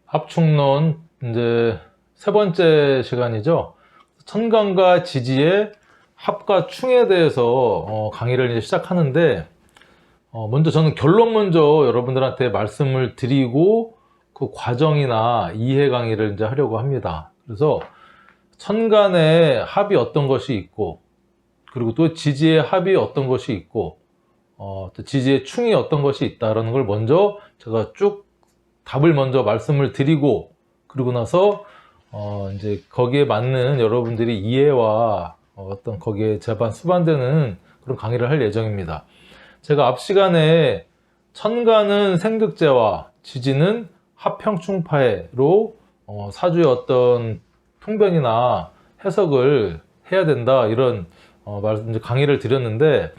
합충론 이제 세 번째 시간이죠. 천간과 지지의 합과 충에 대해서 강의를 이제 시작하는데, 먼저 저는 결론 먼저 여러분들한테 말씀을 드리고 그 과정이나 이해 강의를 이제 하려고 합니다. 그래서 천간의 합이 어떤 것이 있고, 그리고 또 지지의 합이 어떤 것이 있고, 또 지지의 충이 어떤 것이 있다라는 걸 먼저 제가 쭉 답을 먼저 말씀을 드리고, 그리고 나서 이제 거기에 맞는 여러분들이 이해와 어떤 거기에 수반되는 그런 강의를 할 예정입니다. 제가 앞 시간에 천간은 생득제와 지지는 합형충파해로 사주의 어떤 통변이나 해석을 해야 된다, 이런 이제 강의를 드렸는데,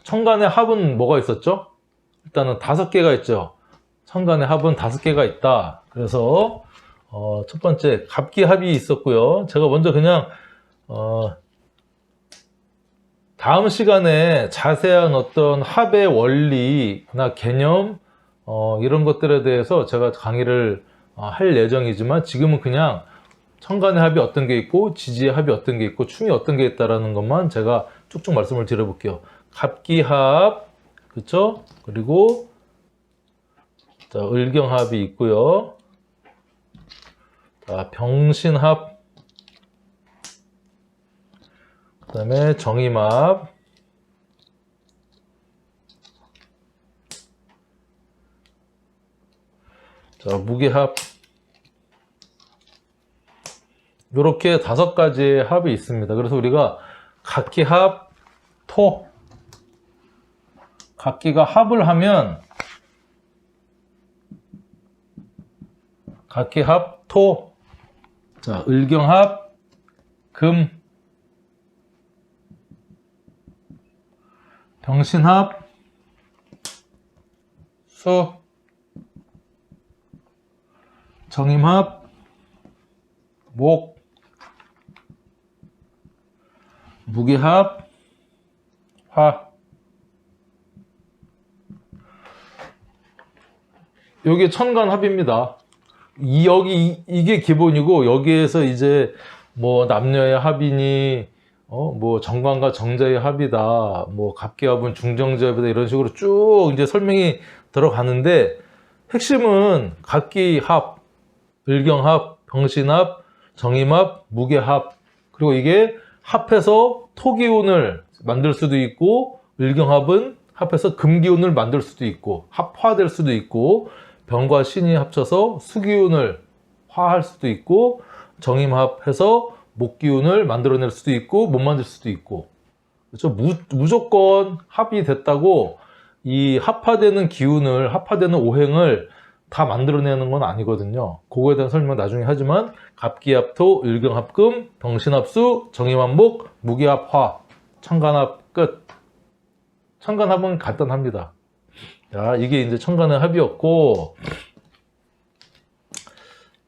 천간의 합은 뭐가 있었죠? 일단은 5개가 있죠. 천간의 합은 5개가 있다. 그래서 첫 번째 갑기합이 있었고요. 제가 먼저 그냥 다음 시간에 자세한 어떤 합의 원리나 개념 이런 것들에 대해서 제가 강의를 할 예정이지만, 지금은 그냥 천간의 합이 어떤 게 있고 지지의 합이 어떤 게 있고 충이 어떤 게 있다라는 것만 제가 쭉쭉 말씀을 드려볼게요. 갑기합, 그쵸? 그리고 자, 을경합이 있고요. 자, 병신합, 그 다음에 정임합, 자, 무게합, 이렇게 5가지의 합이 있습니다. 그래서 우리가 각기합, 토, 각기가 합을 하면 각기합, 토, 자, 을경합, 금, 병신합, 수, 정임합, 목, 무게합, 화. 여기 천간합입니다. 이게 기본이고, 여기에서 이제 뭐 남녀의 합이니, 뭐 정관과 정자의 합이다, 뭐 갑기합은 중정제합이다, 이런 식으로 쭉 이제 설명이 들어가는데, 핵심은 갑기합, 을경합, 병신합, 정임합, 무게합, 그리고 이게 합해서 토기운을 만들 수도 있고, 을경합은 합해서 금기운을 만들 수도 있고, 합화될 수도 있고, 병과 신이 합쳐서 수기운을 화할 수도 있고, 정임합해서 목기운을 만들어낼 수도 있고, 못 만들 수도 있고, 그렇죠? 무조건 합이 됐다고 이 합화되는 기운을, 합화되는 오행을 다 만들어내는 건 아니거든요. 그거에 대한 설명 나중에 하지만, 갑기합토, 을경합금, 병신합수, 정임합목, 무기합화, 천간합 끝. 천간합은 간단합니다. 자, 이게 이제 천간의 합이었고,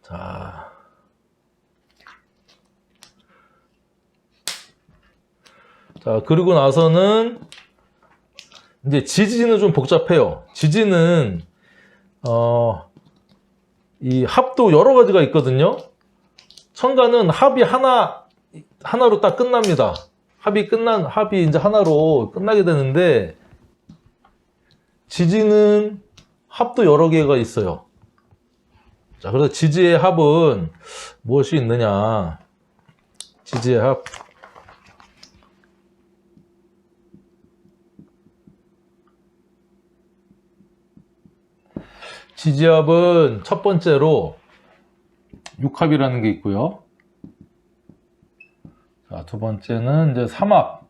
자, 그리고 나서는 이제 지지는 좀 복잡해요. 지지는 이 합도 여러 가지가 있거든요. 천간은 합이 하나로 딱 끝납니다. 합이 이제 하나로 끝나게 되는데, 지지는 합도 여러 개가 있어요. 자, 그래서 지지의 합은 무엇이 있느냐? 지지의 합. 지지합은 첫 번째로 육합이라는 게 있고요. 자, 두 번째는 이제 삼합.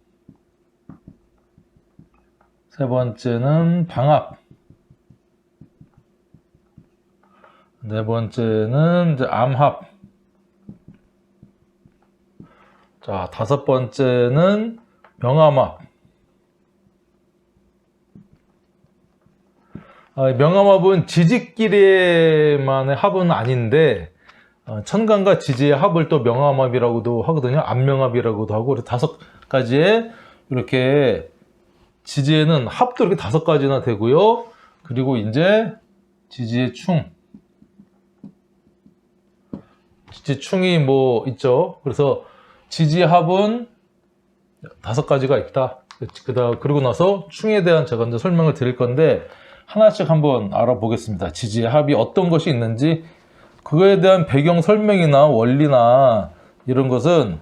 세 번째는 방합. 네 번째는 이제 암합. 자, 5번째는 명암합. 명암합은 지지끼리만의 합은 아닌데, 천간과 지지의 합을 또 명암합이라고도 하거든요. 암명합이라고도 하고, 그래서 5가지의 이렇게 지지에는 합도 이렇게 5가지나 되고요. 그리고 이제 지지의 충. 지지충이 뭐 있죠. 그래서 지지합은 5가지가 있다. 그리고 나서 충에 대한 제가 이제 설명을 드릴 건데 하나씩 한번 알아보겠습니다. 지지합이 어떤 것이 있는지, 그거에 대한 배경 설명이나 원리나 이런 것은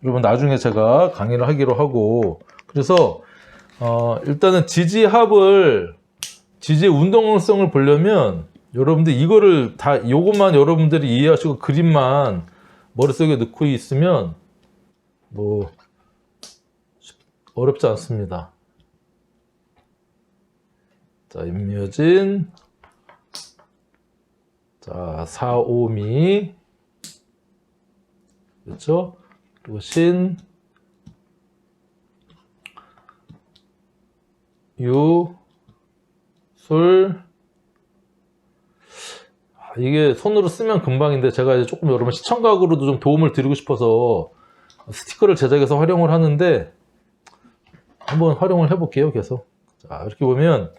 여러분 나중에 제가 강의를 하기로 하고, 그래서 일단은 지지합을, 지지의 운동성을 보려면 여러분들 이거를 다, 요것만 여러분들이 이해하시고 그림만 머릿속에 넣고 있으면 뭐 어렵지 않습니다. 자, 임묘진, 자, 4오미, 그렇죠? 그리고 신, 유, 술. 이게 손으로 쓰면 금방인데 제가 이제 조금 여러분 시청각으로도 좀 도움을 드리고 싶어서 스티커를 제작해서 활용을 하는데 한번 활용을 해볼게요. 계속. 자, 이렇게 보면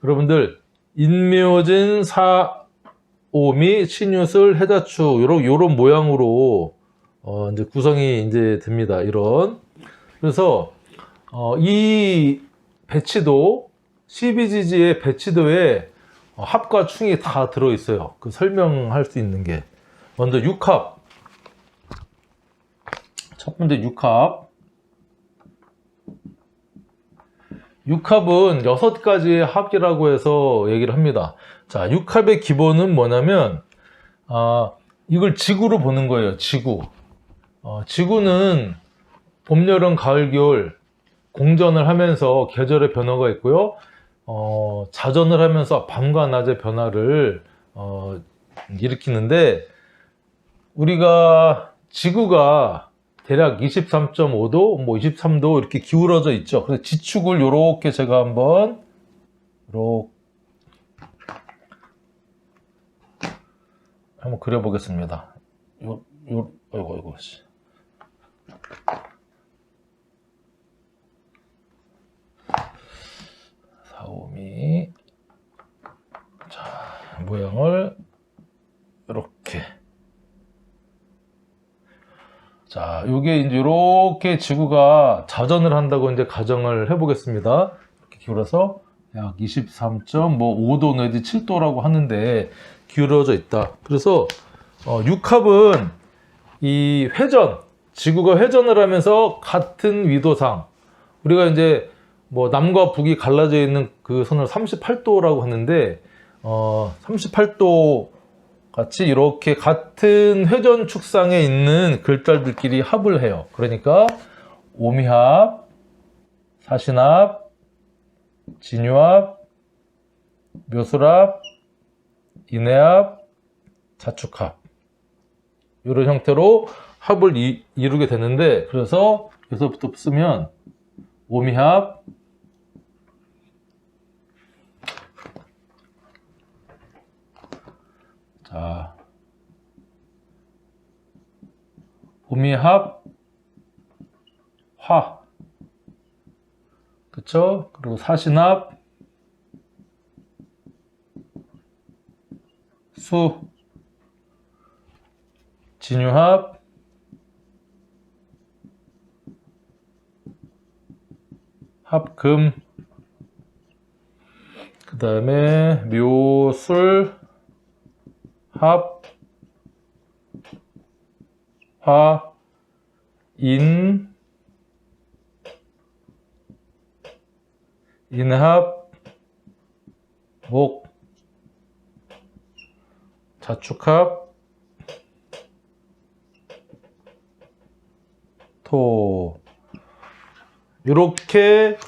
여러분들 인묘진, 사오미, 신유술, 해자추 요런 모양으로 이제 구성이 이제 됩니다. 이런. 그래서 이 배치도, 12지지의 배치도에 합과 충이 다 들어있어요. 그 설명할 수 있는 게. 먼저 육합. 첫 번째 육합. 육합은 6가지의 합이라고 해서 얘기를 합니다. 자, 육합의 기본은 뭐냐면, 이걸 지구로 보는 거예요. 지구. 지구는 봄, 여름, 가을, 겨울 공전을 하면서 계절의 변화가 있고요. 자전을 하면서 밤과 낮의 변화를 일으키는데, 우리가 지구가 대략 23.5도, 뭐 23도 이렇게 기울어져 있죠. 그래서 지축을 이렇게 제가 한번 그려보겠습니다. 아이고. 4오미. 자, 모양을 이렇게. 자, 요게 이제 이렇게 지구가 자전을 한다고 이제 가정을 해보겠습니다. 이렇게 기울어서 약 23.5도 내지 7도라고 하는데 기울어져 있다. 그래서 육합은 이 회전, 지구가 회전을 하면서 같은 위도상, 우리가 이제 뭐 남과 북이 갈라져 있는 그 선을 38도라고 하는데 38도 같이 이렇게 같은 회전 축상에 있는 글자들끼리 합을 해요. 그러니까 오미합, 사신합, 진유합, 묘술합, 인해합, 자축합, 이런 형태로 합을 이루게 되는데, 그래서 여기서부터 쓰면 오미합, 자, 오미합, 화, 그쵸? 그리고 사신합, 수, 진유합, 합금, 그 다음에 묘술, 합, 화, 인, 인합, 목, 자축합, 토. 이렇게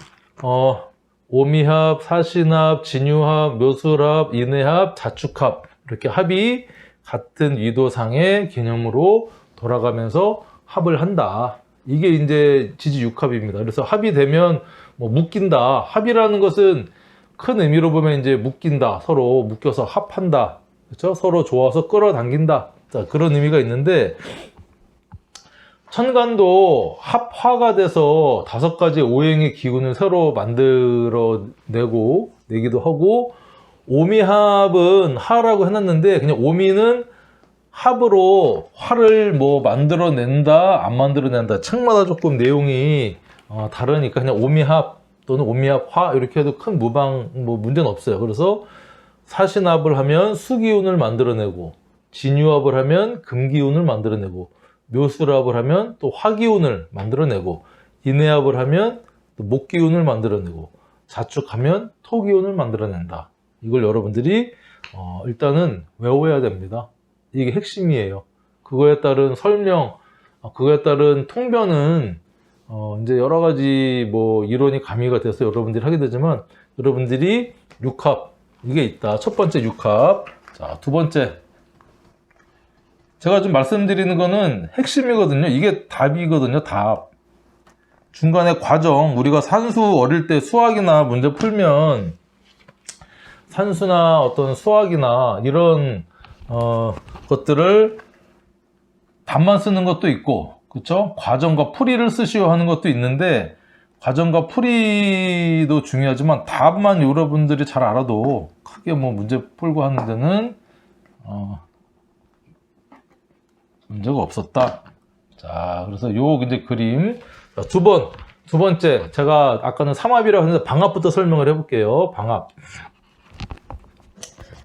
오미합, 사신합, 진유합, 묘술합, 인해합, 자축합, 이렇게 합이 같은 위도상의 개념으로 돌아가면서 합을 한다. 이게 이제 지지육합입니다. 그래서 합이 되면 뭐 묶인다. 합이라는 것은 큰 의미로 보면 이제 묶인다. 서로 묶여서 합한다. 그렇죠? 서로 좋아서 끌어당긴다. 자, 그런 의미가 있는데, 천간도 합화가 돼서 5가지 오행의 기운을 새로 내기도 하고, 오미합은 하라고 해놨는데, 그냥 오미는 합으로 화를 뭐 만들어낸다, 안 만들어낸다. 책마다 조금 내용이 다르니까 그냥 오미합 또는 오미합화 이렇게 해도 큰 뭐 문제는 없어요. 그래서 사신합을 하면 수기운을 만들어내고, 진유합을 하면 금기운을 만들어내고, 묘술합을 하면 또 화기운을 만들어내고, 인해합을 하면 또 목기운을 만들어내고, 자축하면 토기운을 만들어낸다. 이걸 여러분들이 일단은 외워야 됩니다. 이게 핵심이에요. 그거에 따른 설명, 그거에 따른 통변은 이제 여러 가지 뭐 이론이 가미가 돼서 여러분들이 하게 되지만, 여러분들이 육합 이게 있다. 첫 번째 육합. 자, 두 번째, 제가 좀 말씀드리는 거는 핵심이거든요. 이게 답이거든요. 답. 중간에 과정, 우리가 산수 어릴 때 수학이나 문제 풀면 산수나 어떤 수학이나 이런 것들을 답만 쓰는 것도 있고, 그쵸? 과정과 풀이를 쓰시오 하는 것도 있는데, 과정과 풀이도 중요하지만 답만 여러분들이 잘 알아도 크게 뭐 문제 풀고 하는 데는 문제가 없었다. 자, 그래서 요 이제 그림. 자, 두 번째, 제가 아까는 삼합이라고 했는데 방합부터 설명을 해볼게요. 방합.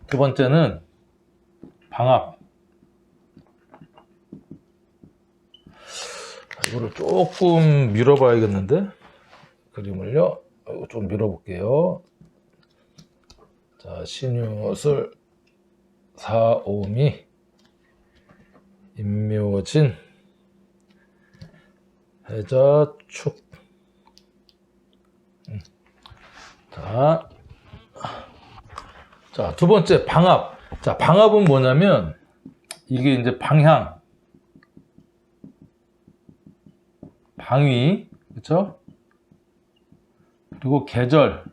두 번째는 방합. 이거를 조금 밀어봐야겠는데, 그림을요. 이거 좀 밀어볼게요. 자, 신유술, 사오미, 임묘진, 해자축. 자, 두 번째 방합. 자, 방합은 뭐냐면 이게 이제 방향, 방위, 그렇죠? 그리고 계절,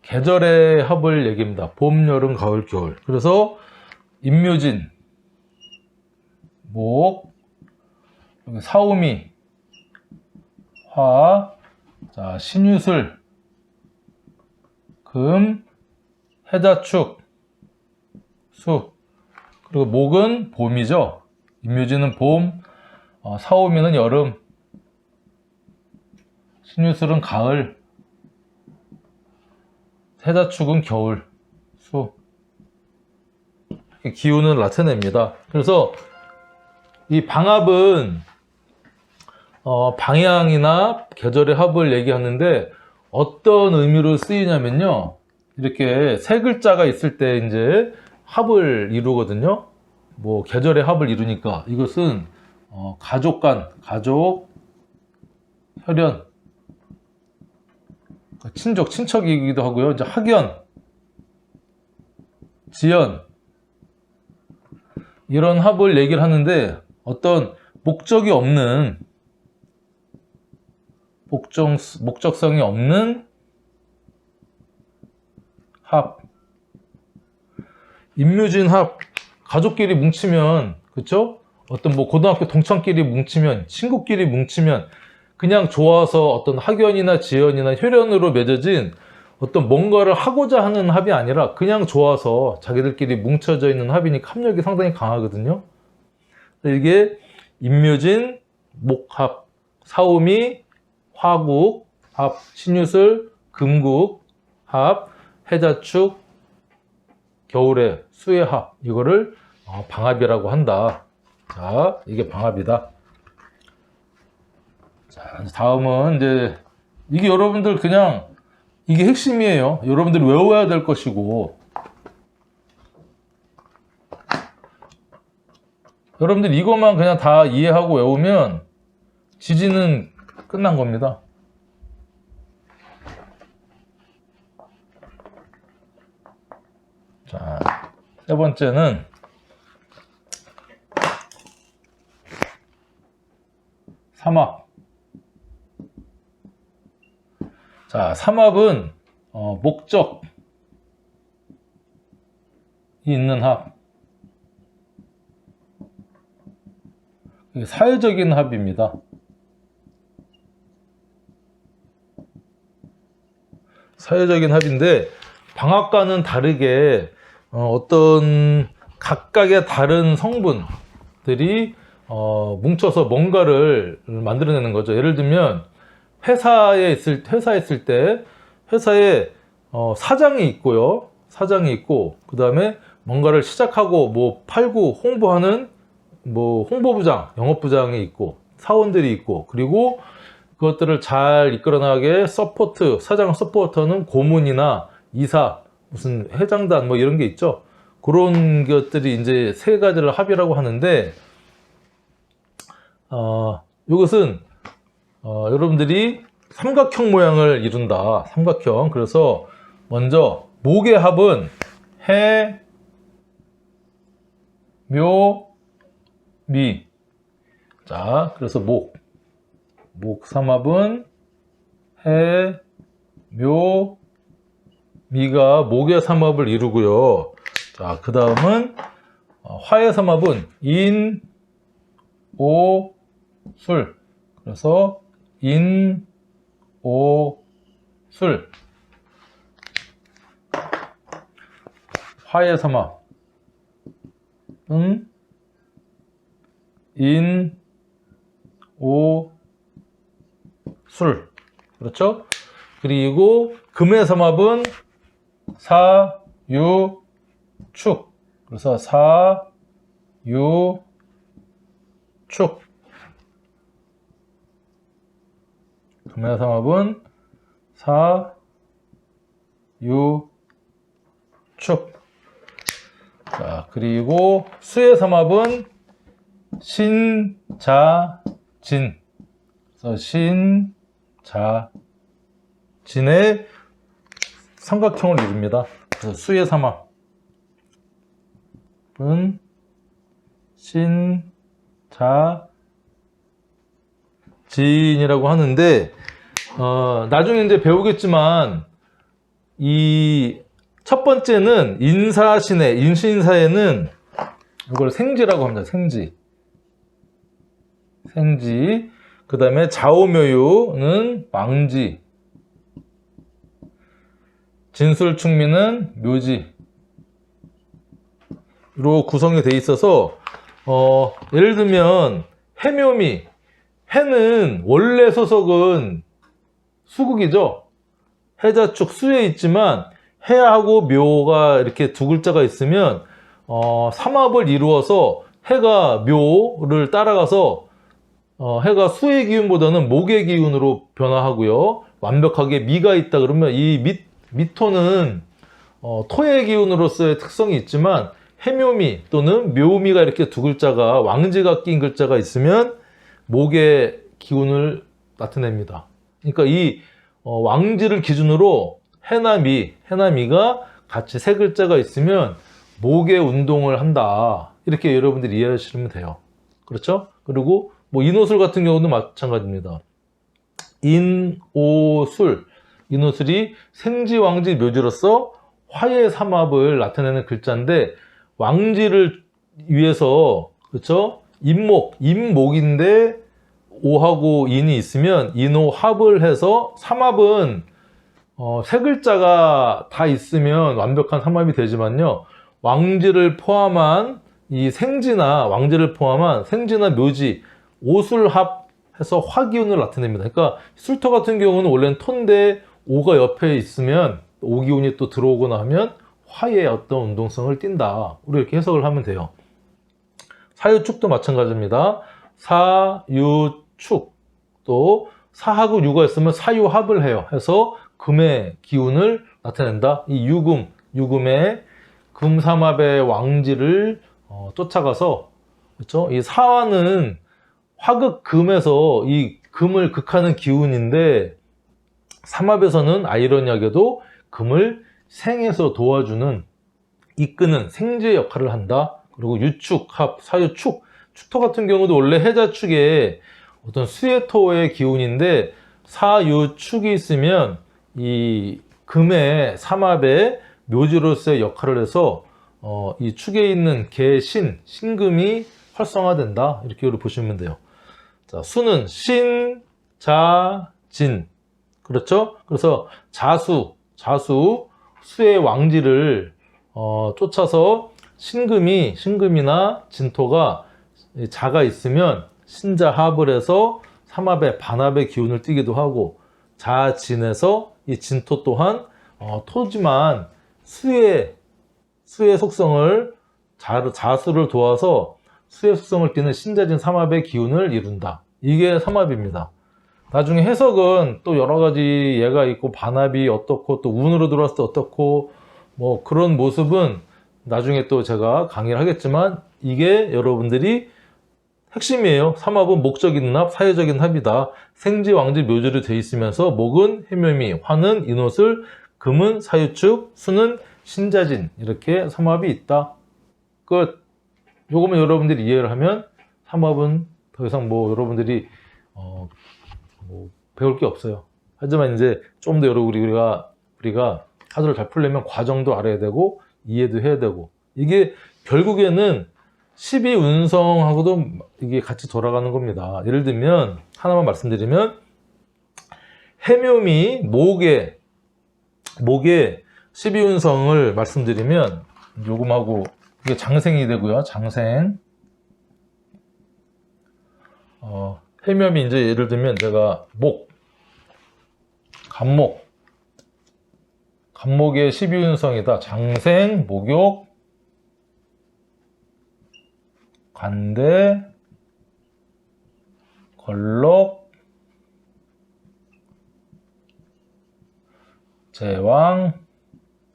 계절의 합을 얘기합니다. 봄, 여름, 가을, 겨울. 그래서 임묘진, 목, 사오미, 화, 자, 신유술, 금, 해자축, 수. 그리고 목은 봄이죠. 임묘진은 봄, 사오미는 여름, 신유술은 가을, 해자축은 겨울, 수. 기운을 나타냅니다. 그래서 이 방합은 방향이나 계절의 합을 얘기하는데 어떤 의미로 쓰이냐면요. 이렇게 세 글자가 있을 때 이제 합을 이루거든요. 뭐 계절의 합을 이루니까 이것은 가족 간, 가족, 혈연, 친족, 친척이기도 하고요. 이제 학연, 지연, 이런 합을 얘기를 하는데 어떤 목적이 없는, 목적성이 없는 합. 임묘진 합, 가족끼리 뭉치면, 그쵸? 어떤 뭐 고등학교 동창끼리 뭉치면, 친구끼리 뭉치면 그냥 좋아서 어떤 학연이나 지연이나 혈연으로 맺어진 어떤 뭔가를 하고자 하는 합이 아니라 그냥 좋아서 자기들끼리 뭉쳐져 있는 합이니까 합력이 상당히 강하거든요. 이게 임묘진, 목합, 사오미, 화국, 합, 신유술, 금국, 합, 해자축, 겨울의 수의 합, 이거를 방합이라고 한다. 자, 이게 방합이다. 자, 다음은 이제 이게 여러분들 그냥 이게 핵심이에요. 여러분들이 외워야 될 것이고, 여러분들 이것만 그냥 다 이해하고 외우면 지지는 끝난 겁니다. 자, 세 번째는 삼합. 자, 삼합은 목적이 있는 합, 사회적인 합입니다. 사회적인 합인데 방합과는 다르게 어떤 각각의 다른 성분들이 뭉쳐서 뭔가를 만들어내는 거죠. 예를 들면 회사에 있을 때 회사에 사장이 있고요. 사장이 있고 그 다음에 뭔가를 시작하고 뭐 팔고 홍보하는 뭐 홍보부장, 영업부장이 있고 사원들이 있고 그리고 그것들을 잘 이끌어 나가게 사장 서포터는 고문이나 이사, 무슨 회장단 뭐 이런 게 있죠. 그런 것들이 이제 세 가지를 합이라고 하는데 이것은 여러분들이 삼각형 모양을 이룬다. 삼각형. 그래서 먼저 목의 합은 해, 묘, 미. 자, 그래서 목 삼합은 해, 묘, 미가 목의 삼합을 이루고요. 자, 그 다음은 화의 삼합은 인, 오, 술. 그래서 인, 오, 술. 화의 삼합은 인, 오, 술. 그렇죠? 그리고 금의 삼합은 사, 유, 축. 그래서 사, 유, 축. 금의 삼합은 사, 유, 축. 자, 그리고 수의 삼합은 신, 자, 진. 그래서 신, 자, 진의 삼각형을 이룹니다. 그래서 수의 삼합은 신, 자, 진이라고 하는데 나중에 이제 배우겠지만 이 첫 번째는 인신사에는 이걸 생지라고 합니다. 생지. 그 다음에 좌오묘유는 망지. 진술충미는 묘지로 구성이 돼 있어서 예를 들면 해묘미. 해는 원래 소속은 수국이죠. 해자축 수에 있지만 해하고 묘가 이렇게 두 글자가 있으면 삼합을 이루어서 해가 묘를 따라가서 해가 수의 기운보다는 목의 기운으로 변화하고요. 완벽하게 미가 있다 그러면 이 미토는 토의 기운으로서의 특성이 있지만 해묘미 또는 묘미가 이렇게 두 글자가 왕지가 낀 글자가 있으면 목의 기운을 나타냅니다. 그러니까 이 왕지를 기준으로 해나 미가 같이 세 글자가 있으면 목의 운동을 한다. 이렇게 여러분들이 이해하시면 돼요. 그렇죠? 그리고 뭐 인오술 같은 경우도 마찬가지입니다. 인오술. 인오술이 생지, 왕지, 묘지로서 화의 삼합을 나타내는 글자인데 왕지를 위해서 그렇죠? 인목인데 오하고 인이 있으면 인오합을 해서 삼합은 세 글자가 다 있으면 완벽한 삼합이 되지만요. 왕지를 포함한 이 왕지를 포함한 생지나 묘지, 오술합해서 화기운을 나타냅니다. 그러니까 술토 같은 경우는 원래는 토인데 오가 옆에 있으면 오기운이 또 들어오거나 하면 화의 어떤 운동성을 띈다. 우리 이렇게 해석을 하면 돼요. 사유축도 마찬가지입니다. 사유축. 또 사하고 유가 있으면 사유합을 해요. 해서 금의 기운을 나타낸다. 이 유금의 금삼합의 왕지를 쫓아가서 그렇죠? 이 사화는 화극금에서 이 금을 극하는 기운인데 삼합에서는 아이러니하게도 금을 생에서 도와주는 이끄는 생지의 역할을 한다. 그리고 유축, 합, 사유축. 축토 같은 경우도 원래 해자축에 어떤 수해토의 기운인데 사유축이 있으면 이 금의 삼합의 묘지로서의 역할을 해서 이 축에 있는 신금이 활성화된다. 이렇게 보시면 돼요. 자, 수는 신, 자, 진. 그렇죠? 그래서 수의 왕지를 쫓아서 신금이나 진토가 자가 있으면 신자합을 해서 삼합의 반합의 기운을 띠기도 하고, 자진해서 이 진토 또한 토지만 수의 속성을 자수를 도와서 수의 속성을 띠는 신자진 삼합의 기운을 이룬다. 이게 삼합입니다. 나중에 해석은 또 여러 가지 예가 있고, 반합이 어떻고 또 운으로 들어왔을 때 어떻고, 뭐 그런 모습은 나중에 또 제가 강의를 하겠지만, 이게 여러분들이 핵심이에요. 삼합은 목적인 합, 사회적인 합이다. 생지, 왕지, 묘지로 되어 있으면서 목은 해묘미, 화는 인옷을, 금은 사유축, 수는 신자진, 이렇게 삼합이 있다. 끝. 요거만 여러분들이 이해를 하면 삼합은 더 이상 뭐 여러분들이 뭐 배울 게 없어요. 하지만 이제 좀 더 우리가 하도를 잘 풀려면 과정도 알아야 되고 이해도 해야 되고, 이게 결국에는 12운성하고도 이게 같이 돌아가는 겁니다. 예를 들면 하나만 말씀드리면, 해묘미 목의 12운성을 말씀드리면, 요금하고 이게 장생이 되고요. 장생. 해묘미 이제 예를 들면 제가 간목의 12운성이다. 장생, 목욕, 관대, 걸록, 제왕,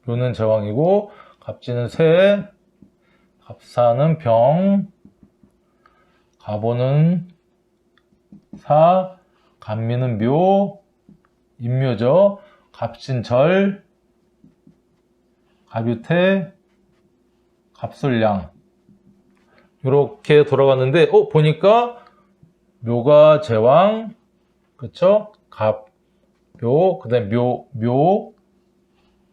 요는 제왕이고, 갑지는 새, 갑사는 병, 가보는 사, 간미는 묘, 임묘죠. 갑신절, 갑유태, 갑술량. 이렇게 돌아갔는데, 보니까 묘가 제왕, 그쵸? 갑, 묘, 그 다음에 묘,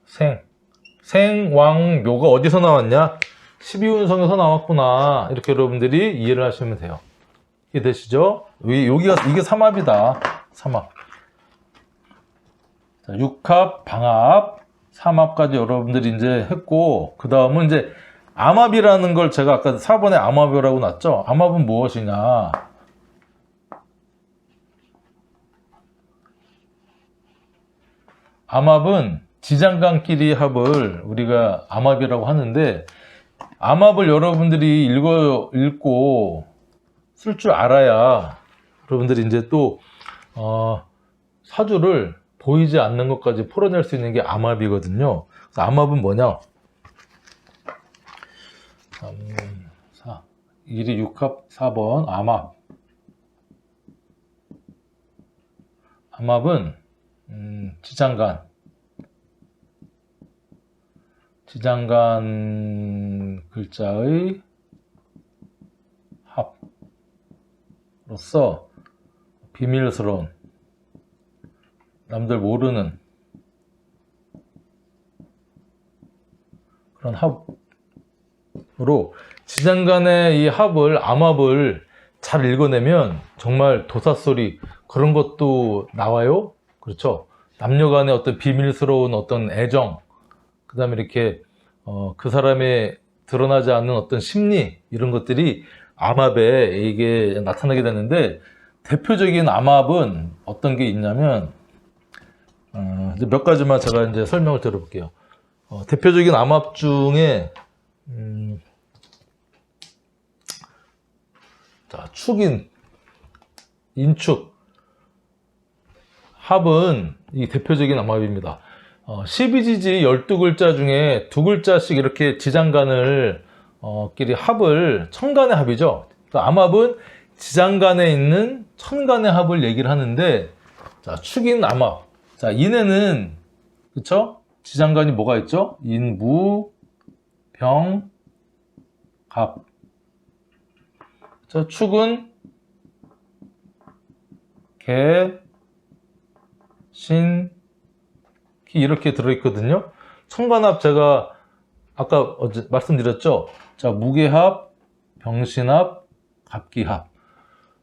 생, 왕, 묘가 어디서 나왔냐? 12운성에서 나왔구나. 이렇게 여러분들이 이해를 하시면 돼요. 이해 되시죠? 이게 삼합이다. 삼합. 자, 육합, 방합, 삼합까지 여러분들이 이제 했고, 그 다음은 이제 암합이라는 걸 제가 아까 4번에 암합이라고 놨죠? 암합은 무엇이냐? 암합은 지장간끼리 합을 우리가 암합이라고 하는데, 암합을 여러분들이 읽고 쓸 줄 알아야 여러분들이 이제 또 사주를 보이지 않는 것까지 풀어낼 수 있는 게 암합이거든요. 그래서 암합은 뭐냐? 3, 4, 1이 6합 4번 암합. 암합은 지장간 글자의 합으로서 비밀스러운, 남들 모르는 그런 합으로, 지장간의 이 암합을 잘 읽어내면 정말 도사소리 그런 것도 나와요. 그렇죠? 남녀간의 어떤 비밀스러운 어떤 애정, 그 다음에 이렇게 그 사람의 드러나지 않는 어떤 심리, 이런 것들이 암합에 이게 나타나게 되는데, 대표적인 암합은 어떤 게 있냐면, 이제 몇 가지만 제가 이제 설명을 드려볼게요. 대표적인 암합 중에 자, 인축 합은 이 대표적인 암합입니다. 12지지 12글자 중에 2글자씩 이렇게 지장간을 끼리 합을, 천간의 합이죠. 암합은 지장간에 있는 천간의 합을 얘기를 하는데, 자, 축인 암합. 자, 인에는, 그쵸? 지장간이 뭐가 있죠? 인, 무, 병, 갑. 자, 축은 개, 신, 기, 이렇게 들어있거든요. 천간합 제가 아까 어제 말씀드렸죠. 자, 무게합, 병신합, 갑기합.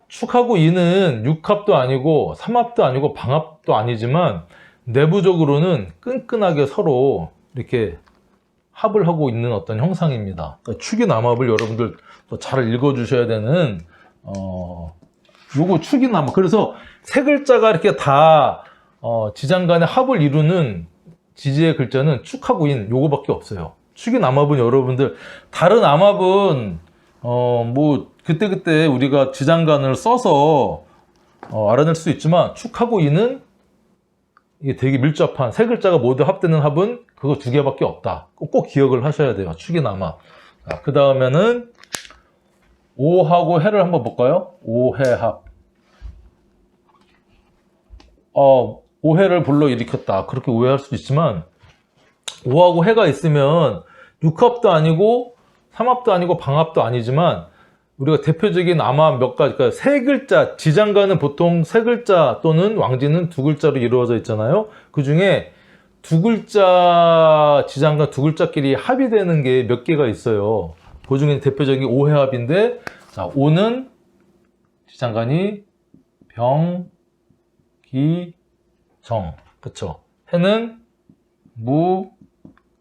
축하고 인은 육합도 아니고 삼합도 아니고 방합도 아니지만, 내부적으로는 끈끈하게 서로 이렇게 합을 하고 있는 어떤 형상입니다. 그러니까 축이남합을 여러분들 또 잘 읽어주셔야 되는 요거 축이남합. 그래서 세 글자가 이렇게 다 지장간의 합을 이루는 지지의 글자는 축하고 인 요거밖에 없어요. 축이남합은 여러분들 다른 암합은 뭐 그때그때 우리가 지장간을 써서 알아낼 수 있지만 축하고 인은 이게 되게 밀접한 세 글자가 모두 합되는 합은 그거 두 개밖에 없다. 꼭 기억을 하셔야 돼요. 축이남합. 그 다음에는 오하고 해를 한번 볼까요? 오해합. 오해를 불러일으켰다. 그렇게 오해할 수도 있지만 오하고 해가 있으면 육합도 아니고 삼합도 아니고 방합도 아니지만 우리가 대표적인 암합 몇 가지, 그러니까 세 글자, 지장간은 보통 세 글자 또는 왕지는 두 글자로 이루어져 있잖아요. 그 중에 두 글자 지장간 두 글자끼리 합이 되는 게 몇 개가 있어요. 그 중에 대표적인 오해합인데, 자, 오는 지장간이 병, 기, 정. 그쵸? 해는 무,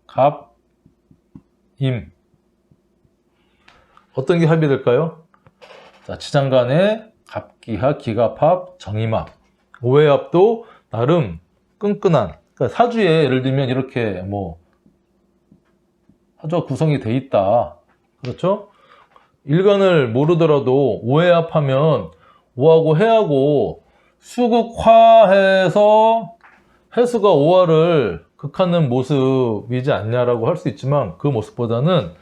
갑, 임. 어떤 게 합이 될까요? 자, 지장간의 갑기합, 기갑합, 정임합. 오해합도 나름 끈끈한, 그러니까 사주에 예를 들면 이렇게 뭐 사주가 구성이 돼 있다. 그렇죠? 일간을 모르더라도 오해합하면 오하고 해하고 수극화해서 해수가 오화를 극하는 모습이지 않냐라고 할 수 있지만 그 모습보다는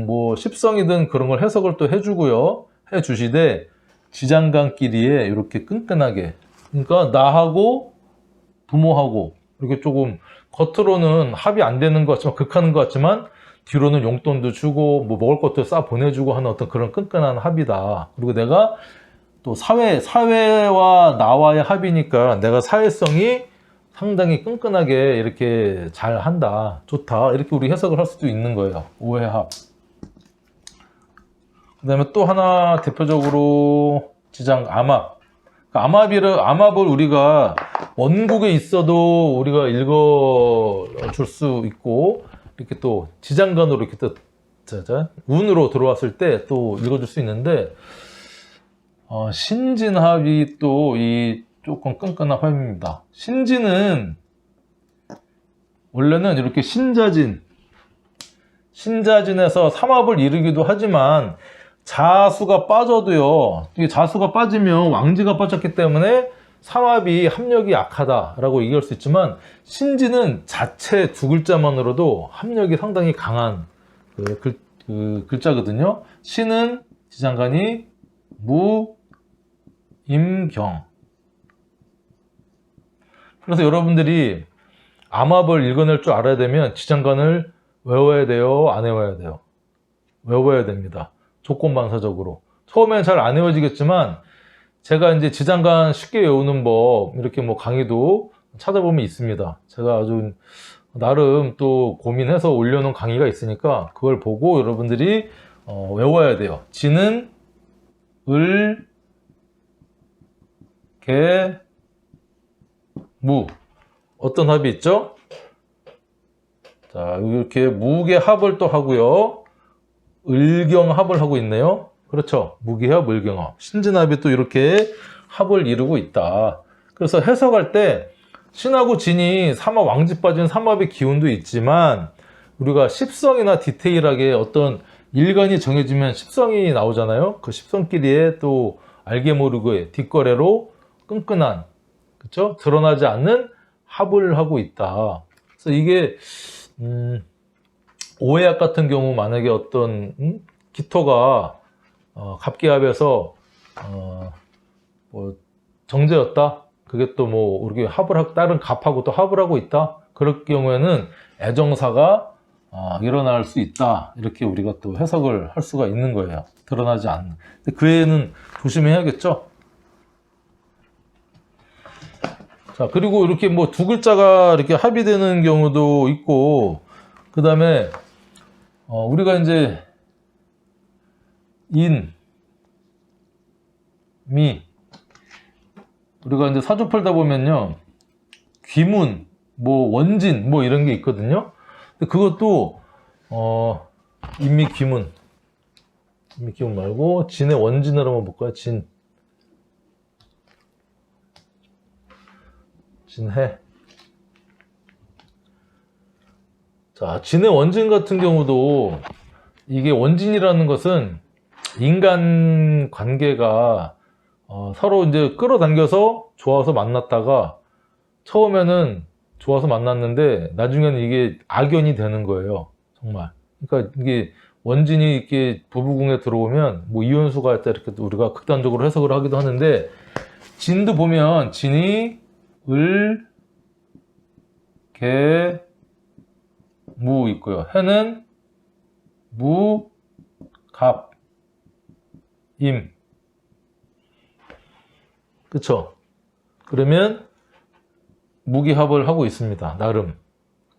뭐 십성이든 그런 걸 해석을 또 해주고요. 해주시되 지장간끼리에 이렇게 끈끈하게, 그러니까 나하고 부모하고 이렇게 조금 겉으로는 합이 안 되는 것 같지만 극하는 것 같지만 뒤로는 용돈도 주고 뭐 먹을 것도 싸 보내주고 하는 어떤 그런 끈끈한 합이다. 그리고 내가 또 사회와 나와의 합이니까 내가 사회성이 상당히 끈끈하게 이렇게 잘 한다, 좋다, 이렇게 우리 해석을 할 수도 있는 거예요. 오해합. 그 다음에 또 하나 대표적으로 지장 암합. 암합을 우리가 원국에 있어도 우리가 읽어줄 수 있고, 이렇게 또 지장간으로 이렇게 또 운으로 들어왔을 때 또 읽어줄 수 있는데, 신진합이 또 이 조금 끈끈한 합입니다. 신진은 원래는 이렇게 신자진에서 삼합을 이루기도 하지만 자수가 빠져도요, 이게 자수가 빠지면 왕지가 빠졌기 때문에 삼합이 합력이 약하다라고 얘기할 수 있지만 신진은 자체 두 글자만으로도 합력이 상당히 강한 글자거든요. 신은 지장간이 무, 임, 경. 그래서 여러분들이 암합을 읽어낼 줄 알아야 되면 지장간을 외워야 돼요? 안 외워야 돼요? 외워야 됩니다. 조건반사적으로. 처음엔 잘 안 외워지겠지만 제가 이제 지장간 쉽게 외우는 법 이렇게 뭐 강의도 찾아보면 있습니다. 제가 아주 나름 또 고민해서 올려놓은 강의가 있으니까 그걸 보고 여러분들이 외워야 돼요. 지는 을, 개, 무. 어떤 합이 있죠? 자, 이렇게 무개 합을 또 하고요. 을경합을 하고 있네요. 그렇죠. 무기합, 을경합. 신진합이 또 이렇게 합을 이루고 있다. 그래서 해석할 때 신하고 진이 삼합, 왕지 빠진 삼합의 기운도 있지만 우리가 십성이나 디테일하게 어떤 일간이 정해지면 십성이 나오잖아요. 그 십성끼리에 또 알게 모르게 뒷거래로 끈끈한, 그렇죠? 드러나지 않는 합을 하고 있다. 그래서 이게 오해합 같은 경우 만약에 어떤 기토가 갑기합에서 뭐 정제였다. 그게 또 뭐 우리 다른 갑하고 또 합을 하고 있다. 그럴 경우에는 애정사가 일어날 수 있다. 이렇게 우리가 또 해석을 할 수가 있는 거예요. 드러나지 않는. 근데 그 애는 조심해야겠죠. 자, 그리고 이렇게 뭐 두 글자가 이렇게 합이 되는 경우도 있고, 그 다음에 우리가 이제 인, 미, 우리가 이제 사주 풀다 보면요, 귀문, 뭐 원진, 뭐 이런 게 있거든요. 근데 그것도 인미귀문 말고 진의 원진을 한번 볼까요? 진해. 자, 진의 원진 같은 경우도 이게 원진이라는 것은 인간 관계가 서로 이제 끌어당겨서 좋아서 만났다가 처음에는 좋아서 만났는데 나중에는 이게 악연이 되는 거예요. 정말. 그러니까 이게 원진이 이렇게 부부궁에 들어오면 뭐 이혼수가 있다 이렇게 우리가 극단적으로 해석을 하기도 하는데 진도 보면 진이 을, 개, 무 있고요. 해는 무, 갑, 임. 그쵸? 그러면 무기합을 하고 있습니다. 나름.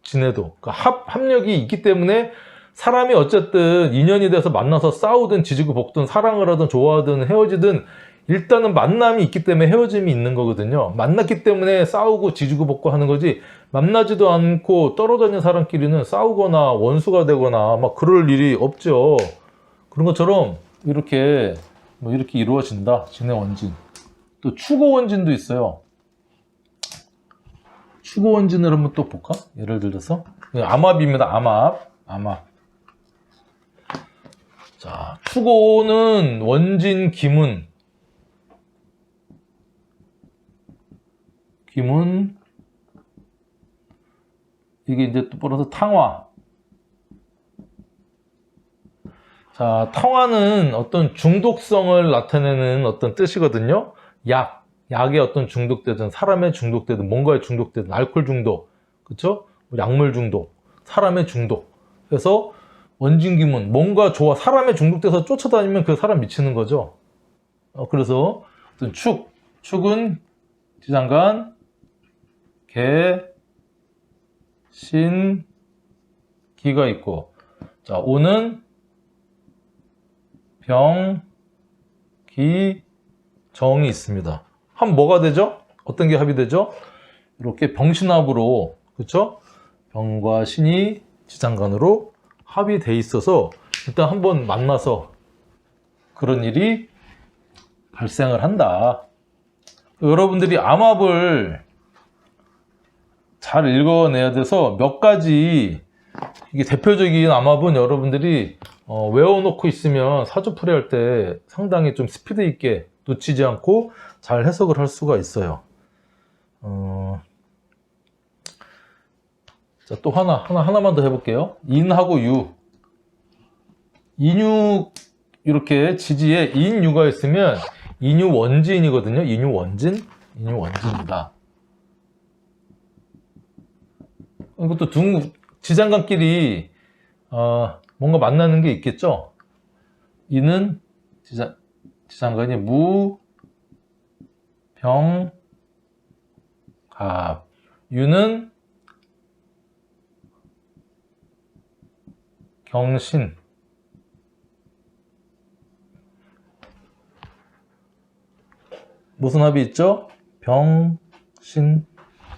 진해도. 그러니까 합력이 있기 때문에 사람이 어쨌든 인연이 돼서 만나서 싸우든 지지고 볶든 사랑을 하든 좋아하든 헤어지든 일단은 만남이 있기 때문에 헤어짐이 있는 거거든요. 만났기 때문에 싸우고 지지고 볶고 하는 거지 만나지도 않고 떨어져 있는 사람끼리는 싸우거나 원수가 되거나 막 그럴 일이 없죠. 그런 것처럼 이렇게 이렇게 이루어진다. 진해 원진. 또 추고 원진도 있어요. 추고 원진을 한번 또 볼까? 예를 들어서 암합입니다. 암합. 자, 추고는 원진 기문 이게 이제 또 플러스 탕화. 자, 탕화는 어떤 중독성을 나타내는 어떤 뜻이거든요. 약에 어떤 중독되든 사람의 중독되든 뭔가에 중독되든 알코올 중독, 그쵸? 약물 중독, 사람의 중독. 그래서 원진기문 뭔가 좋아 사람의 중독돼서 쫓아다니면 그 사람 미치는 거죠. 그래서 어떤 축은 지장간, 개, 신, 기가 있고, 자, 오는 병, 기, 정이 있습니다. 하면 뭐가 되죠? 어떤 게 합이 되죠? 이렇게 병신합으로, 그쵸? 병과 신이 지장간으로 합이 돼 있어서 일단 한번 만나서 그런 일이 발생을 한다. 여러분들이 암합을 잘 읽어내야 돼서 몇 가지 이게 대표적인 암합은 여러분들이 외워놓고 있으면 사주풀이 할 때 상당히 좀 스피드 있게 놓치지 않고 잘 해석을 할 수가 있어요. 자, 또 하나만 더 해볼게요. 인하고 유. 인유 이렇게 지지에 인유가 있으면 인유 원진이거든요. 인유 원진입니다. 이것도 지장간끼리 뭔가 만나는 게 있겠죠. 이는 지장간이 무, 병, 갑. 유는 경신. 무슨 합이 있죠? 병, 신,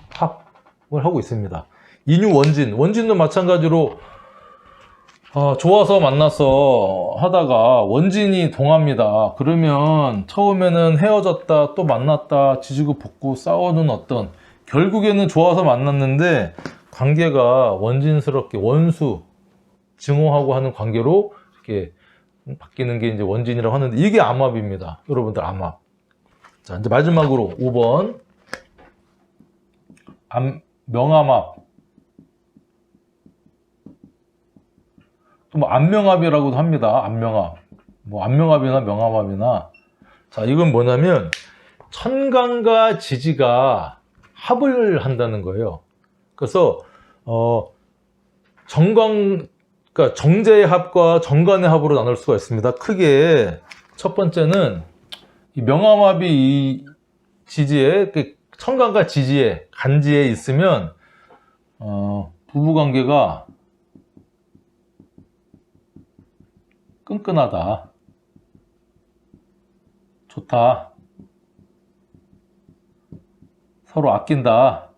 합을 하고 있습니다. 인유 원진도 마찬가지로 좋아서 만나서 하다가 원진이 동합니다. 그러면 처음에는 헤어졌다 또 만났다 지지고 볶고 싸우는 어떤 결국에는 좋아서 만났는데 관계가 원진스럽게 원수 증오하고 하는 관계로 이렇게 바뀌는 게 이제 원진이라고 하는데 이게 암합입니다. 여러분들 암합. 자, 이제 마지막으로 5번 명암합. 또 뭐 안명합이라고도 합니다. 안명합. 뭐 안명합이나 명암합이나. 자, 이건 뭐냐면 천간과 지지가 합을 한다는 거예요. 그래서 그러니까 정제의 합과 정간의 합으로 나눌 수가 있습니다. 크게 첫 번째는 이 명암합이 이 지지에 천간과 지지에 간지에 있으면 부부관계가 끈끈하다, 좋다, 서로 아낀다.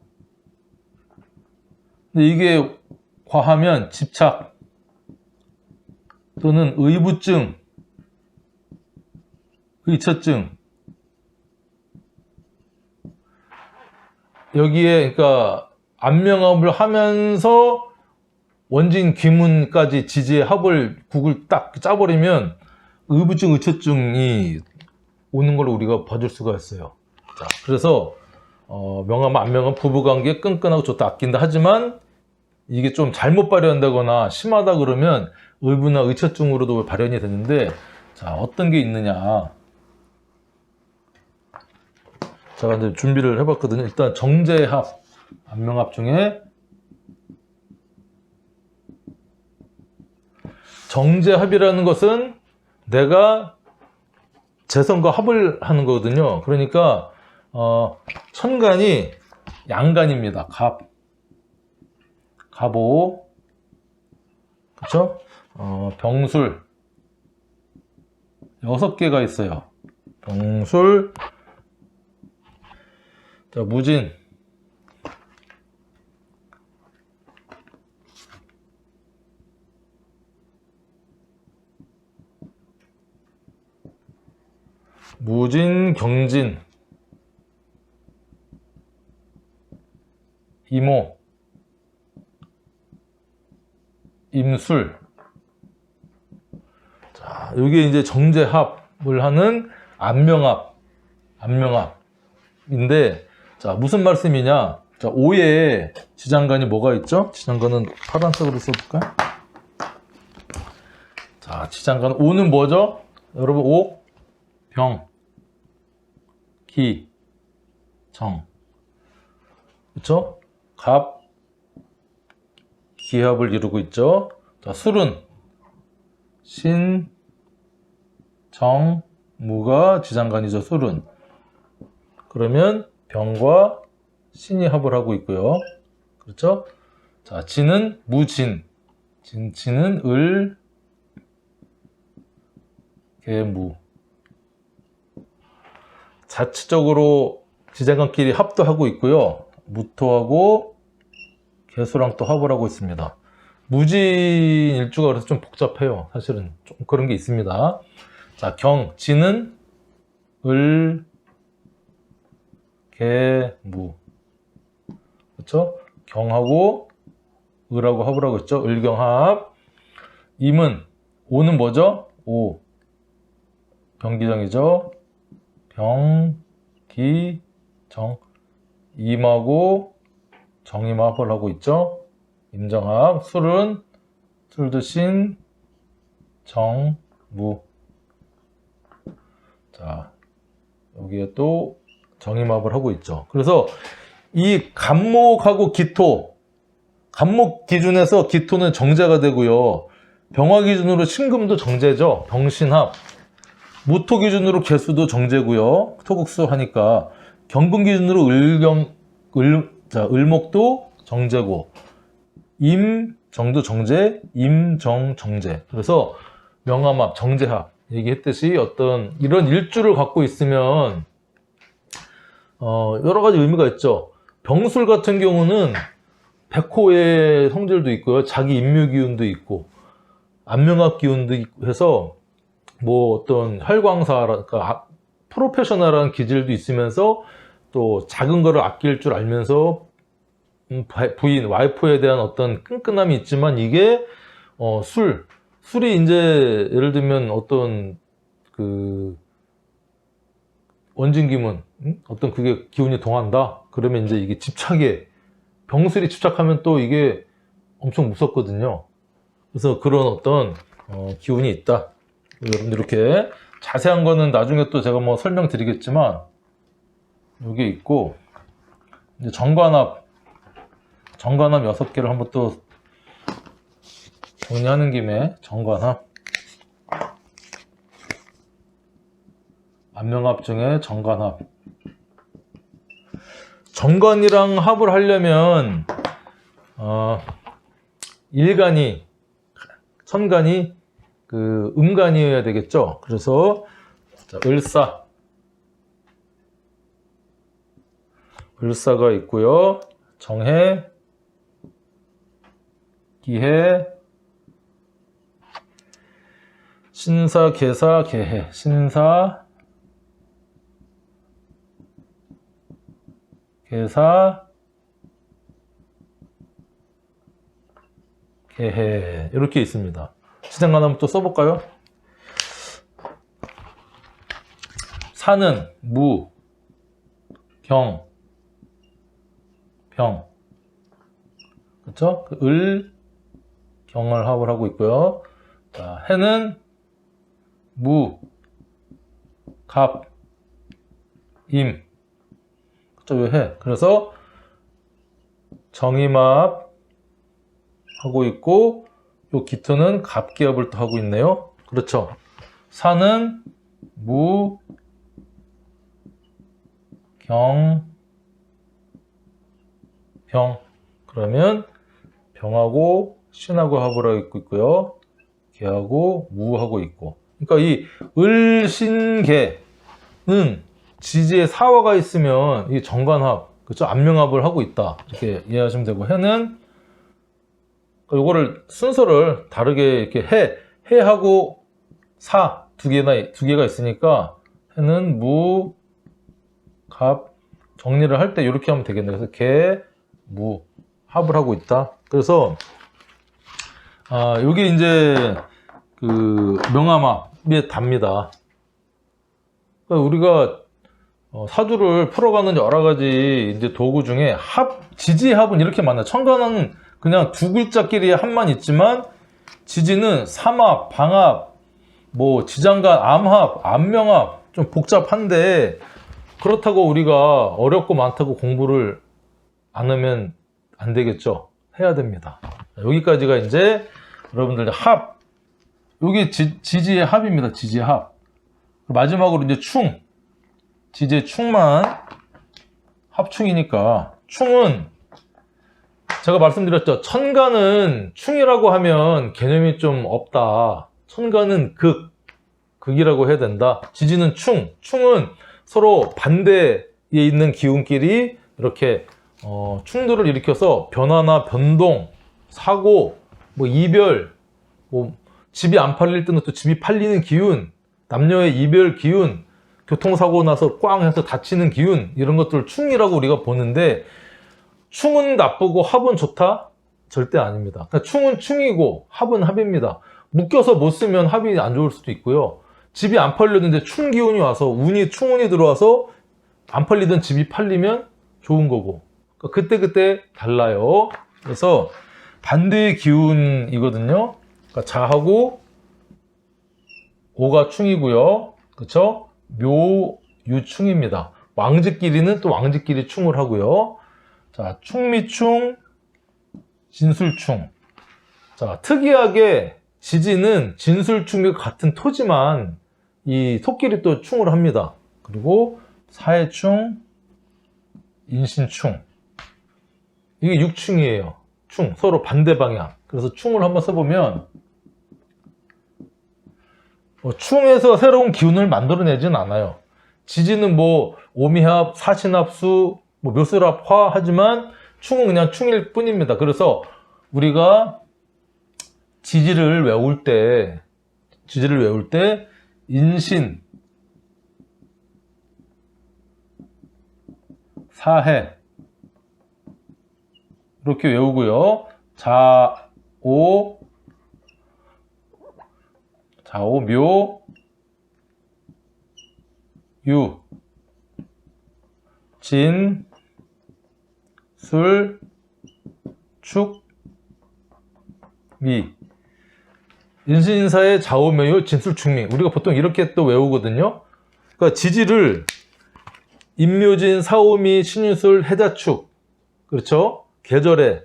근데 이게 과하면 집착 또는 의부증, 의처증. 여기에 그러니까 안명합을 하면서 원진 귀문까지 지지의 합을 국을 딱 짜버리면 의부증, 의처증이 오는 걸 우리가 봐줄 수가 있어요. 자, 그래서 명함, 안명함 부부관계 끈끈하고 좋다, 아낀다 하지만 이게 좀 잘못 발현되거나 심하다 그러면 의부나 의처증으로도 발현이 되는데, 자, 어떤 게 있느냐. 제가 이제 준비를 해봤거든요. 일단 정제합, 안명합 중에 정제합이라는 것은 내가 재성과 합을 하는 거거든요. 그러니까 천간이 양간입니다. 갑오, 그렇죠? 병술 6개가 있어요. 병술, 자, 무진, 무진, 경진, 이모, 임술. 자, 이게 이제 정제합을 하는 안명합인데, 자, 무슨 말씀이냐? 자, 오에 지장간이 뭐가 있죠? 지장간은 파란색으로 써볼까요? 자, 지장간 오는 뭐죠? 여러분, 오, 병, 기, 정. 그쵸? 갑, 기합을 이루고 있죠. 자, 술은 신, 정, 무가 지장간이죠. 술은. 그러면 병과 신이 합을 하고 있고요. 그렇죠? 자, 진은 무진. 진은 을, 개, 무. 자체적으로 지장간끼리 합도 하고 있고요. 무토하고 개수랑 또 합을 하고 있습니다. 무진일주가 그래서 좀 복잡해요. 사실은 좀 그런 게 있습니다. 자, 진은 을, 개, 무. 그렇죠? 경하고 을하고 합을 하고 있죠. 을경합. 임은 오는 뭐죠? 오. 병기정이죠. 병, 기, 정. 임하고 정임합을 하고 있죠. 임정합. 술은 술드신, 정, 무. 자, 여기에 또 정임합을 하고 있죠. 그래서 이 간목하고 기토, 간목 기준에서 기토는 정제가 되고요. 병화 기준으로 신금도 정제죠. 병신합. 무토 기준으로 개수도 정제고요. 토국수 하니까. 경금 기준으로 을목도 정제고, 임정도 정제, 임정 정제. 그래서 명함합, 정제합 얘기했듯이 어떤 이런 일주를 갖고 있으면 여러 가지 의미가 있죠. 병술 같은 경우는 백호의 성질도 있고요. 자기 인묘 기운도 있고, 안명합 기운도 있고 해서 뭐 어떤 혈광사, 그러니까 프로페셔널한 기질도 있으면서 또 작은 거를 아낄 줄 알면서 부인, 와이프에 대한 어떤 끈끈함이 있지만 이게 술이 이제 예를 들면 어떤 그 원진기문, 어떤 그게 기운이 동한다? 그러면 이제 이게 집착에, 병술이 집착하면 또 이게 엄청 무섭거든요. 그래서 그런 어떤 기운이 있다. 여러분들 이렇게 자세한 거는 나중에 또 제가 뭐 설명드리겠지만, 여기 있고, 이제 정관합 6개를 한번 또 정리하는 김에 정관합, 안명합 중에 정관합. 정관이랑 합을 하려면 일간이, 천간이 그 음간이어야 되겠죠. 그래서 자, 을사가 있고요. 정해, 기해, 신사, 계사, 계해. 신사, 계사, 계해. 이렇게 있습니다. 시장관 한번 또 써볼까요? 사는, 무, 경, 병. 그쵸? 을, 경을 합을 하고 있고요. 자, 해는 무, 갑, 임. 그쵸? 왜 해? 그래서 정임합 하고 있고, 요 기토는 갑기합을 또 하고 있네요. 그렇죠? 사는 무, 경, 병. 그러면 병하고 신하고 합을 하고 있고요. 개하고 무하고 있고. 그러니까 이 을신개는 지지에 사화가 있으면 이 정관합, 그렇죠? 안명합을 하고 있다. 이렇게 이해하시면 되고, 해는 요거를 순서를 다르게 이렇게 해하고 사 두 개가 있으니까 해는 무, 갑, 정리를 할 때 이렇게 하면 되겠네요. 그래서 개, 무 합을 하고 있다. 그래서 여기 이제 그 명암합에 답니다. 그러니까 우리가 사주를 풀어가는 여러 가지 이제 도구 중에 지지합은 이렇게 많아요. 천간은 그냥 두 글자끼리 합만 있지만, 지지는 삼합, 방합, 뭐 지장간, 암합, 암명합 좀 복잡한데, 그렇다고 우리가 어렵고 많다고 공부를 안 하면 안 되겠죠. 해야 됩니다. 여기까지가 이제 여러분들 합, 여기 지지의 합입니다. 지지의 합. 마지막으로 이제 충, 지지의 충만 합충이니까, 충은 제가 말씀드렸죠. 천간은 충이라고 하면 개념이 좀 없다. 천간은 극이라고 해야 된다. 지지는 충은 서로 반대에 있는 기운끼리 이렇게 충돌을 일으켜서 변화나 변동, 사고, 뭐 이별, 뭐 집이 안 팔릴 때는 또 집이 팔리는 기운, 남녀의 이별 기운, 교통사고 나서 꽝 해서 다치는 기운, 이런 것들을 충이라고 우리가 보는데, 충은 나쁘고 합은 좋다? 절대 아닙니다. 그러니까 충은 충이고 합은 합입니다. 묶여서 못 쓰면 합이 안 좋을 수도 있고요. 집이 안 팔렸는데 충기운이 와서 충운이 들어와서 안 팔리던 집이 팔리면 좋은 거고. 그러니까 그때 달라요. 그래서 반대의 기운이거든요. 그러니까 자하고 오가 충이고요. 그쵸? 묘, 유충입니다. 왕지끼리는 또 왕지끼리 충을 하고요. 자, 충미충, 진술충. 자, 특이하게 지지는 진술충과 같은 토지만 이 토끼리 또 충을 합니다. 그리고 사해충, 인신충. 이게 육충이에요. 충, 서로 반대 방향. 그래서 충을 한번 써보면, 충에서 새로운 기운을 만들어내진 않아요. 지지는 뭐 오미합, 사신합수, 뭐 묘술합화 하지만 충은 그냥 충일 뿐입니다. 그래서 우리가 지지를 외울 때 인신, 사해 이렇게 외우고요. 자오, 묘, 유, 진, 술, 축, 미. 인신사의 좌우묘유, 진술충미. 우리가 보통 이렇게 또 외우거든요. 그러니까 지지를 인묘진, 사오미, 신유술, 해자축. 그렇죠? 계절에.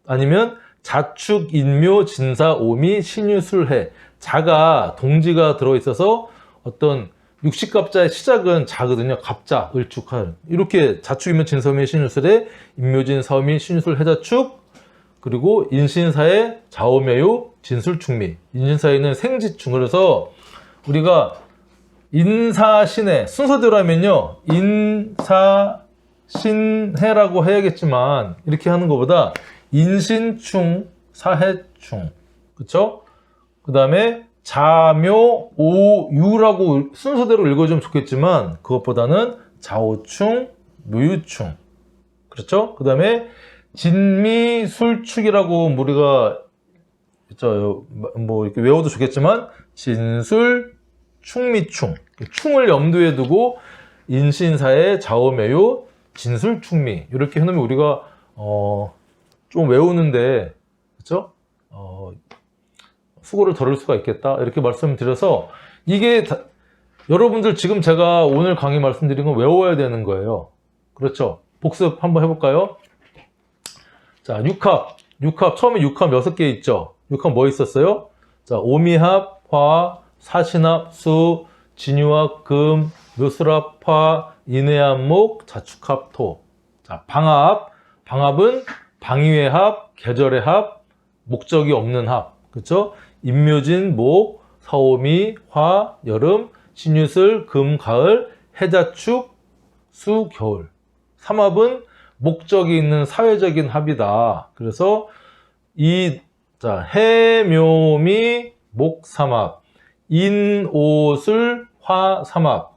아니면 자축, 인묘, 진사, 오미, 신유술, 해. 자가 동지가 들어있어서 어떤 육식갑자의 시작은 자거든요. 갑자, 을축할. 이렇게 자축이면 진서미, 신유술에 인묘진, 사오미, 신유술, 해자축. 그리고 인신사의 좌오묘유, 진술충미. 인신사에는 생지충. 그래서 우리가 인사신해 순서대로 하면요, 인사신해라고 해야겠지만 이렇게 하는 것보다 인신충, 사해충. 그쵸? 그 다음에 자묘, 오유라고 순서대로 읽어주면 좋겠지만 그것보다는 자오충, 묘유충. 그렇죠? 그 다음에 진미술축이라고 우리가 뭐 이렇게 외워도 좋겠지만 진술, 충미충. 충을 염두에 두고 인신사의 자오매요, 진술, 충미. 이렇게 해놓으면 우리가 좀 외우는데 그렇죠? 수고를 덜을 수가 있겠다 이렇게 말씀드려서 이게 여러분들 지금 제가 오늘 강의 말씀드린 건 외워야 되는 거예요. 그렇죠? 복습 한번 해볼까요? 자, 육합 처음에 육합 6개 있죠. 육합 뭐 있었어요? 자, 오미합, 화, 사신합, 수, 진유합, 금, 묘술합, 화, 인해합, 목, 자축합, 토. 자, 방합은 방위의 합, 계절의 합, 목적이 없는 합. 그렇죠? 임묘진, 목, 서오미, 화, 여름, 신유술, 금, 가을, 해자축, 수, 겨울. 삼합은 목적이 있는 사회적인 합이다. 그래서 해묘미, 목, 삼합, 인오술, 화, 삼합,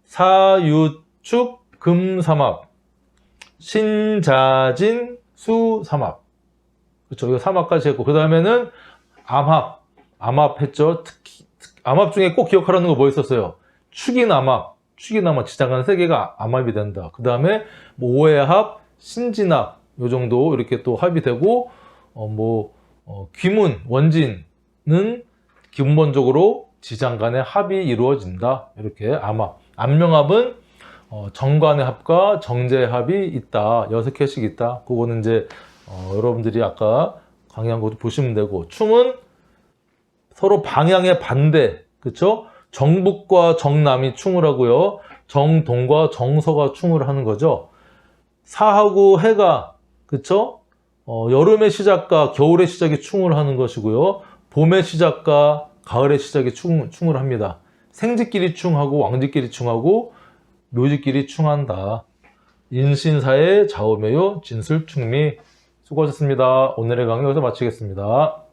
사유축, 금, 삼합, 신자진, 수, 삼합. 그렇죠. 이거 삼합까지 했고, 그 다음에는 암합 했죠. 특히 암합 중에 꼭 기억하라는 거 뭐 있었어요? 축인암합, 지장간 3개가 암합이 된다. 그 다음에 뭐 오해합, 신진합, 요 정도 이렇게 또 합이 되고, 귀문, 원진은 기본적으로 지장간의 합이 이루어진다. 이렇게 암합. 암명합은 정관의 합과 정제의 합이 있다. 6개씩 있다. 그거는 이제 여러분들이 아까 강의한 것도 보시면 되고, 충은 서로 방향의 반대, 그쵸? 정북과 정남이 충을 하고요. 정동과 정서가 충을 하는 거죠. 사하고 해가, 그쵸? 여름의 시작과 겨울의 시작이 충을 하는 것이고요. 봄의 시작과 가을의 시작이 충을 합니다. 생지끼리 충하고 왕지끼리 충하고 묘지끼리 충한다. 인신사의 자오매요, 진술충미. 수고하셨습니다. 오늘의 강의 여기서 마치겠습니다.